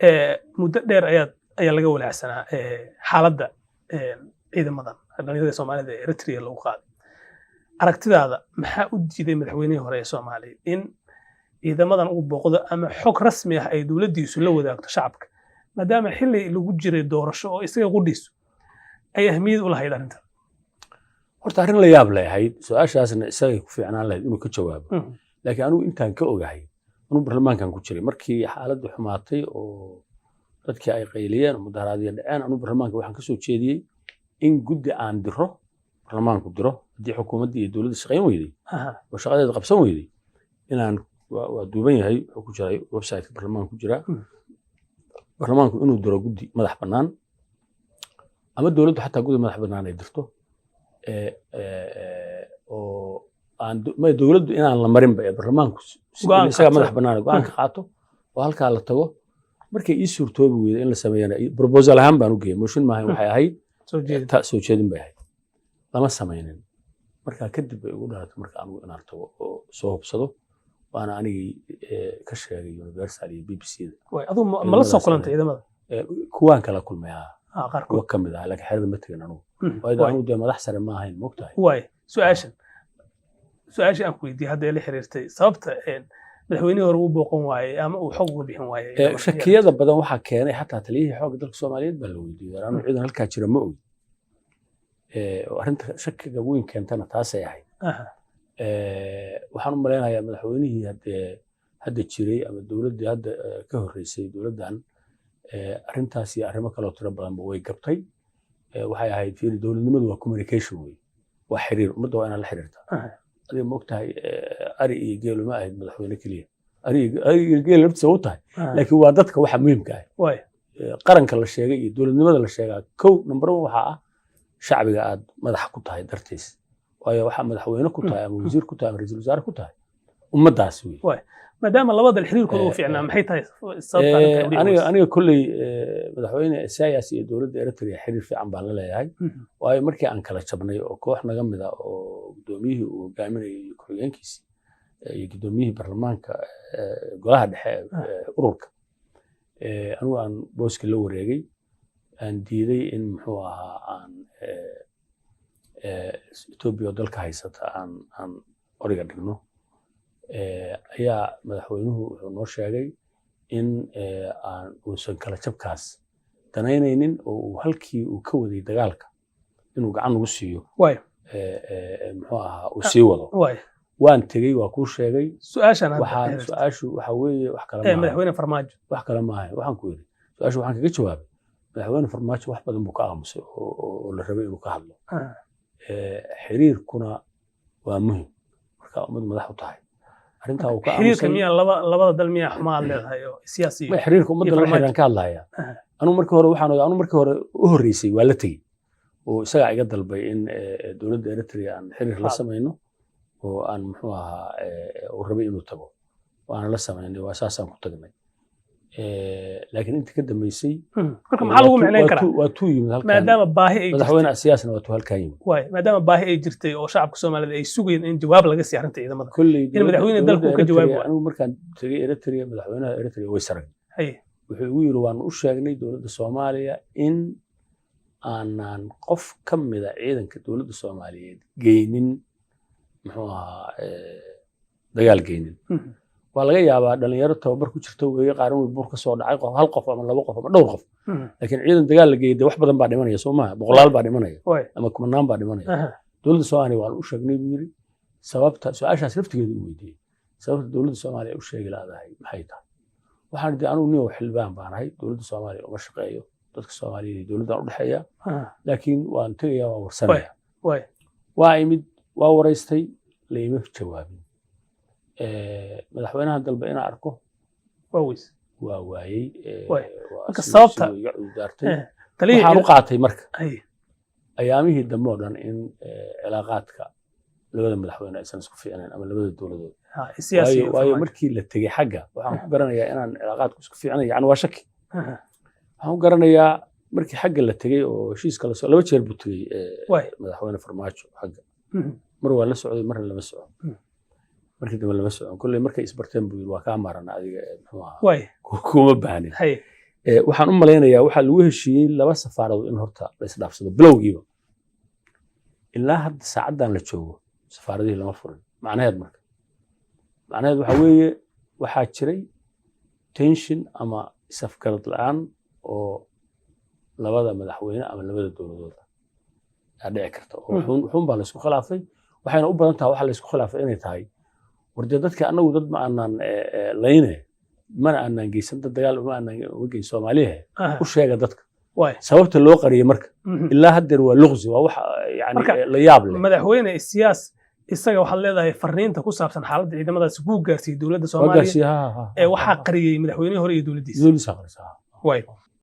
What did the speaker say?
muddo dheer ayaa laga walaacsanaa xaaladda ciidamadan dhalinyarada Soomaalida ee Eritrea lagu qaaday aragtidaada maxaa u diiday madaxweynihii hore ee Soomaaliya in ciidamadan uu booqdo ama xog rasmi ah ay dawladdiisu la wadaagto shacabka maadaama xilli lagu jiray doorasho oo isaga qudhiisu ay ahmiyad u lahayd arrintan horta arrin la yaab leeyahay su'aashaasna isaga ku fiicnaan lahayd inuu ka jawaabo laakiin anigu intaan ka ogahay inuu baarlamaankan ku jiray markii xaaladdu xumaatay oo dadkii ay qayliyeen mudaharaadyo dhaceen anigu baarlamaanka waxaan ka soo jeediyey in guddi aan diro baarlamaanku diro haddii xukuumaddii iyo dowladda shaqayn weyday oo shaqadeeda qabsan weyday inaan waa duuban yahay wuxuu ku jiray website-ka baarlamaanka ku jira baarlamaanku inuu diro guddi madax bannaan ama dowladdu xataa guddi madax bannaan ay dirto oo aan dowladdu inaan la marinba ee baarlamaanku isaga madax bannaan go'aan ka qaato oo halkaa la tago markay ii suurtoobi weyday in la sameeyana proposal ahaan baan u geeyay motion maahan waxay ahayd soo jeedin bay ahayd lama samaynin markaa kadib bay ugu dhalatay marka anigu inaan tago oo soo hubsado waana anigii ka sheegay Universal iyo BBC-da aduu ma la soo kulantay ciidamada kuwaan kala kulmay qaarkood ka mid ah laakiin xerada ma tegin anigu waayo anigu dee madax sare ma ahayn moogtahay waay su-aashii aan ku weydiiyey hadda la xiriirtay sababta madaxweynihii hore uu booqan waayey ama uu xog uga bixin waayey shakiyada badan waxaa keenay xataa taliyihii xoogga dalka Soomaaliyeed baa la weydiiyey anigu ciidan halkaa jira ma ogi arrinta shakiga weyn keentana taasay ahayd waxaan u malaynayaa madaxweynihii hadda jiray ama dowladdii hadda ka horreysay dowladdan arrintaas iyo arrimo kaloo tiro badanba way gabtay waxay ahayd fiiri dowladnimadu waa communication wey waa xiriir ummadda waa inaad la xiriirtaa adiga ma ogtahay ari iyo geelu ma ahayd madaxweyne keliya ari iyo geel naftiisa u tahay laakiin waa dadka waxa muhiimka ah qaranka la sheegay iyo dowladnimada la sheegaa kow number one waxaa ah shacbiga aad madax ku tahay dartiis waayo waxa madaxweyne ku tahay ama wasiir ku tahay ama ra'iisul wasaare ku tahay ummadaas wey maadaama labada xiriirkooda uu fiicnaa maxay tahay sababta aniga kulley madaxweyne Isaias iyo dowladda Eritrea xiriir fiican baan la leeyahay waayo markii aan kala jabnay oo koox naga mid ah oo gudoomiyihii uu hogaaminayay ku-xigeenkiisii iyo gudoomiyihii baarlamaanka golaha dhexe ururka anigu aan booska la wareegay aan diiday in muxuu ahaa aan Ethiopia dalka haysata aan origa dhigno ayaa madaxweynuhu wuxuu noo sheegay in aan uusan kala jabkaas danaynaynin oo uu halkii uu ka waday dagaalka inuu gacan ugu siiyo muxuu ahaa uu sii wado waan tegey waa kuu sheegay su-aashu waxa weeye wax kale madaxweyne farmaajo wax kale maahan waxaan ku yidhi su-aashu waxaan kaga jawaabay madaxweyne farmaajo wax badan buu ka aamusay oo la rabay inuu ka hadlo xiriirkuna waa muhiim marka ummad madax u tahay arrintaa uu ka aamusay xiriirka miyaa labada dal miyaa xumaad leedahay oo siyaasi xiriirka ummadda la xiriiraan ka hadlaya anu markii hore u horreysay waa la tegey oo isagaa iga dalbay in dowladda Eritrea aan xiriir la samayno oo aan muxuu ahaa uu rabay inuu tago waana la samaynay waa saasaan ku tagnay laakiin inta ka dambeysay marka maxaa lagu micnayn karaa waa tuu yimid halkan maadaama baahi ay madaxweyne siyaasna waa tuu halkan yimid maadaama baahi ay jirtay oo shacabka Soomaaliyeed ay sugayeen in jawaab laga siiyo arrinta ciidamada in madaxweyne dalku ka jawaabo anigu markaan tagay Eritrea madaxweynaha Eritrea way sarag wuxuu igu yiri waan u sheegnay dowladda Soomaaliya in aanan qof ka mid ah ciidanka dowladda Soomaaliyeed geynin muxuu ahaa dagaal geynin waa laga yaabaa dhalinyaro tababar ku jirta weeye qaaran way buur ka soo dhacay hal qof ama laba qof ama dhowr qof laakiin ciidan dagaal la geeyay wax badan baa dhimanaya Soomaaliya boqolaal baa dhimanaya ama kumanaan baa dhimanaya dowladda Soomaaliya waa u sheegnay buu yiri sababta su'aashaas laftigeedu u weydiiyay sababta dowladda Soomaaliya u sheegi laadahay maxay tahay waxaan idin anigu niyo xilbaan baan ahay dowladda Soomaaliya uma shaqeeyo dadka Soomaaliyeed dowladda u dhaxeeya laakiin waan tagayaa waa warsanaya waa imid waa wareystay leeyma jawaabin madaxweynaha dalba inaan arko waa waayey marka sababta waxaan u qaatay marka ayaamihii dambe oo dhan in cilaaqaadka labada madaxweyne aysan isku fiicnayn ama labada dowladood waayo markii la tegey xagga waxaan ku garanayaa inaan cilaaqaadku isku fiicnay yani waa shaki waxaan ku garanayaa markii xagga la tegey oo heshiiska lasoo laba jeer buu tegey madaxweyne farmaajo xagga mar waa la socday marna lama socon markii dambe lama socon kulley markay isbarteen buu yiri waa kaa maarana adiga muxuu ahaa kuma baahnin waxaan u malaynayaa waxaa lagu heshiiyey 2 safaaradood in horta la isdhaafsado bilowgiiba ilaa hadda saacaddan la joogo safaaradihii lama furin macnaheed waxa weeye waxaa jiray tension ama isafgarad la'aan oo labada madaxweyne ama labada dowladood ah dhici karta oo wuxuun baa la isku khilaafay waxayna u badan tahay waxa la isku khilaafay inay tahay warda dadka anagu dad ma aanan layne mana aanan geysan dad dagaal ma aanan wagay Soomaaliya u sheega dadka sababta loo qariyay marka ilaa haddeer waa luqsi waa wax yani la yaab leh madaxweyne siyaas isaga waxa leedahay fariinta ku saabsan xaaladda ciidamadaas ku gaarsiiyay dowladda Soomaaliya ee waxa qariyay madaxweynaha hore iyo dowladdiisa